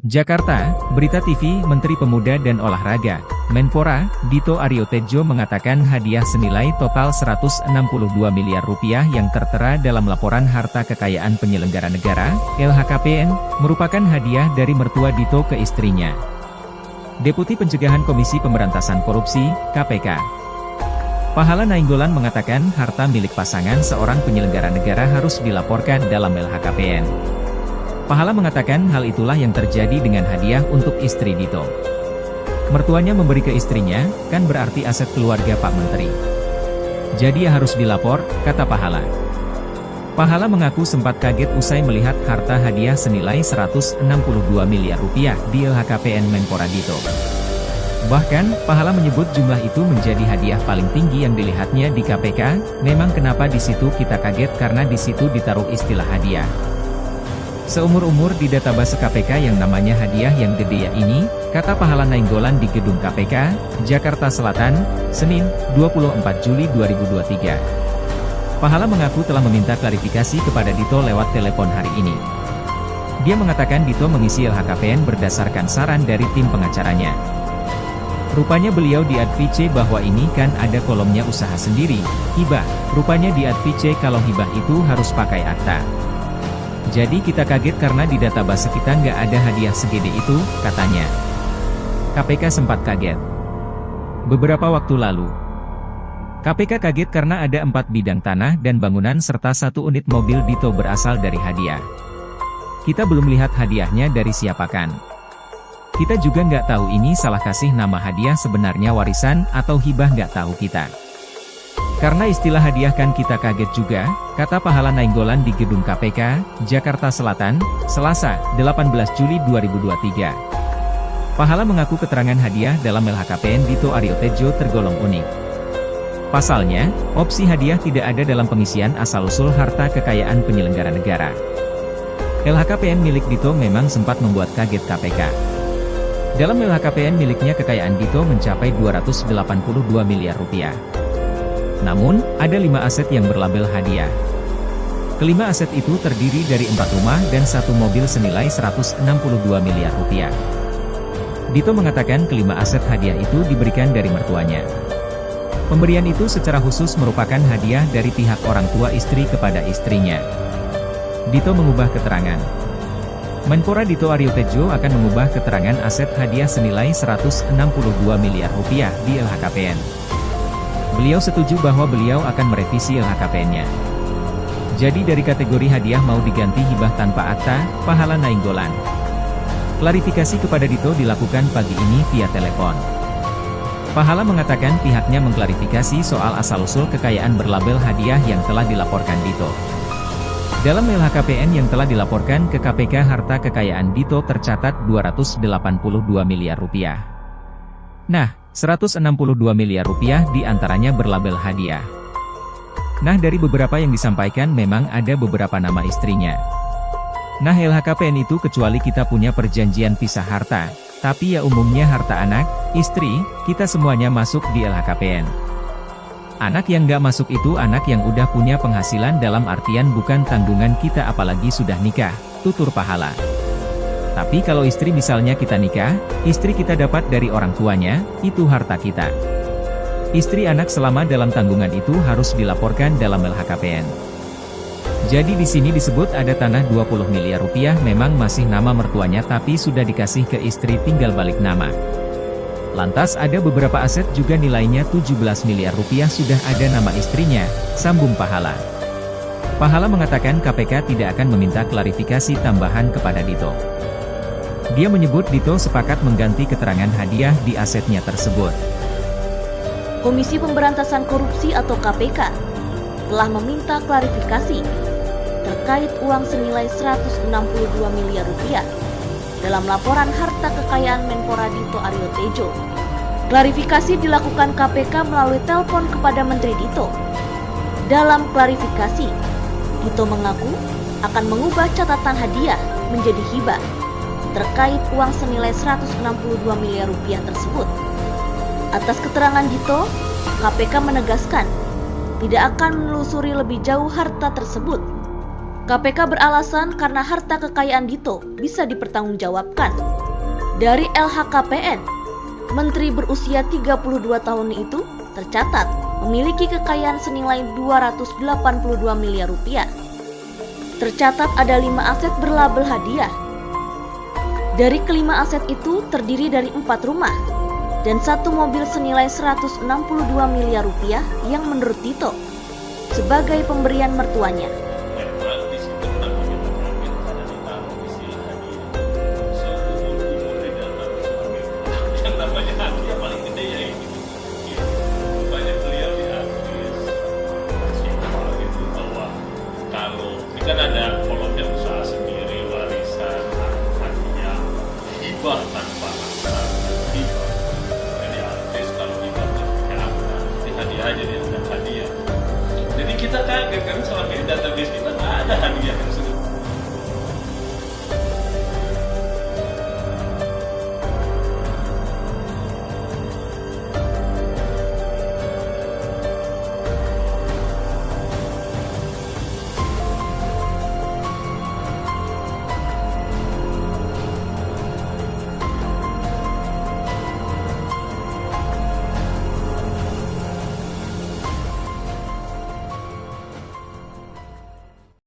Jakarta, Berita TV. Menteri Pemuda dan Olahraga, Menpora, Dito Aryo Tejo mengatakan hadiah senilai total Rp162 miliar yang tertera dalam laporan harta kekayaan penyelenggara negara, LHKPN, merupakan hadiah dari mertua Dito ke istrinya. Deputi Pencegahan Komisi Pemberantasan Korupsi, KPK, Pahala Nainggolan mengatakan harta milik pasangan seorang penyelenggara negara harus dilaporkan dalam LHKPN. Pahala mengatakan hal itulah yang terjadi dengan hadiah untuk istri Dito. Mertuanya memberi ke istrinya, kan berarti aset keluarga Pak Menteri. Jadi ya harus dilapor, kata Pahala. Pahala mengaku sempat kaget usai melihat harta hadiah senilai Rp162 miliar di LHKPN Menpora Dito. Bahkan, Pahala menyebut jumlah itu menjadi hadiah paling tinggi yang dilihatnya di KPK. Memang kenapa di situ kita kaget karena di situ ditaruh istilah hadiah. Seumur-umur di database KPK yang namanya hadiah yang gede ya ini, kata Pahala Nainggolan di Gedung KPK, Jakarta Selatan, Senin, 24 Juli 2023. Pahala mengaku telah meminta klarifikasi kepada Dito lewat telepon hari ini. Dia mengatakan Dito mengisi LHKPN berdasarkan saran dari tim pengacaranya. Rupanya beliau di-advise bahwa ini kan ada kolomnya usaha sendiri, hibah. Rupanya di-advise kalau hibah itu harus pakai akta. Jadi kita kaget karena di database kita nggak ada hadiah segede itu, katanya. KPK sempat kaget. Beberapa waktu lalu, KPK kaget karena ada 4 bidang tanah dan bangunan serta 1 unit mobil Dito berasal dari hadiah. Kita belum lihat hadiahnya dari siapakan. Kita juga nggak tahu ini salah kasih nama hadiah sebenarnya warisan atau hibah nggak tahu kita. Karena istilah hadiah kan kita kaget juga, kata Pahala Nainggolan di Gedung KPK, Jakarta Selatan, Selasa, 18 Juli 2023. Pahala mengaku keterangan hadiah dalam LHKPN Dito Aryo Tejo tergolong unik. Pasalnya, opsi hadiah tidak ada dalam pengisian asal-usul harta kekayaan penyelenggara negara. LHKPN milik Dito memang sempat membuat kaget KPK. Dalam LHKPN miliknya kekayaan Dito mencapai Rp282 miliar. Namun, ada 5 aset yang berlabel hadiah. Kelima aset itu terdiri dari 4 rumah dan 1 mobil senilai Rp162 miliar. Dito mengatakan kelima aset hadiah itu diberikan dari mertuanya. Pemberian itu secara khusus merupakan hadiah dari pihak orang tua istri kepada istrinya. Dito mengubah keterangan. Menpora Dito Aryo Tejo akan mengubah keterangan aset hadiah senilai Rp162 miliar di LHKPN. Beliau setuju bahwa beliau akan merevisi LHKPN-nya. Jadi dari kategori hadiah mau diganti hibah tanpa akta, Pahala Nainggolan. Klarifikasi kepada Dito dilakukan pagi ini via telepon. Pahala mengatakan pihaknya mengklarifikasi soal asal-usul kekayaan berlabel hadiah yang telah dilaporkan Dito. Dalam LHKPN yang telah dilaporkan ke KPK harta kekayaan Dito tercatat Rp282 miliar. Nah, Rp162 miliar diantaranya berlabel hadiah. Nah dari beberapa yang disampaikan memang ada beberapa nama istrinya. Nah LHKPN itu kecuali kita punya perjanjian pisah harta, tapi ya umumnya harta anak, istri, kita semuanya masuk di LHKPN. Anak yang nggak masuk itu anak yang udah punya penghasilan dalam artian bukan tanggungan kita apalagi sudah nikah, tutur Pahala. Tapi kalau istri misalnya kita nikah, istri kita dapat dari orang tuanya, itu harta kita. Istri anak selama dalam tanggungan itu harus dilaporkan dalam LHKPN. Jadi di sini disebut ada tanah Rp20 miliar memang masih nama mertuanya tapi sudah dikasih ke istri tinggal balik nama. Lantas ada beberapa aset juga nilainya Rp17 miliar sudah ada nama istrinya, sambung Pahala. Pahala mengatakan KPK tidak akan meminta klarifikasi tambahan kepada Dito. Dia menyebut Dito sepakat mengganti keterangan hadiah di asetnya tersebut. Komisi Pemberantasan Korupsi atau KPK telah meminta klarifikasi terkait uang senilai Rp162 miliar dalam laporan harta kekayaan Menpora Dito Aryo Tejo. Klarifikasi dilakukan KPK melalui telepon kepada Menteri Dito. Dalam klarifikasi, Dito mengaku akan mengubah catatan hadiah menjadi hibah terkait uang senilai Rp162 miliar tersebut. Atas keterangan Dito, KPK menegaskan tidak akan menelusuri lebih jauh harta tersebut. KPK beralasan karena harta kekayaan Dito bisa dipertanggungjawabkan. Dari LHKPN, Menteri berusia 32 tahun itu tercatat memiliki kekayaan senilai 282 miliar rupiah. Tercatat ada 5 aset berlabel hadiah. Dari kelima aset itu terdiri dari 4 rumah dan 1 mobil senilai 162 miliar rupiah yang menurut Dito sebagai pemberian mertuanya. Kan ada kolomnya usaha sendiri, warisan, hadiah, hibah,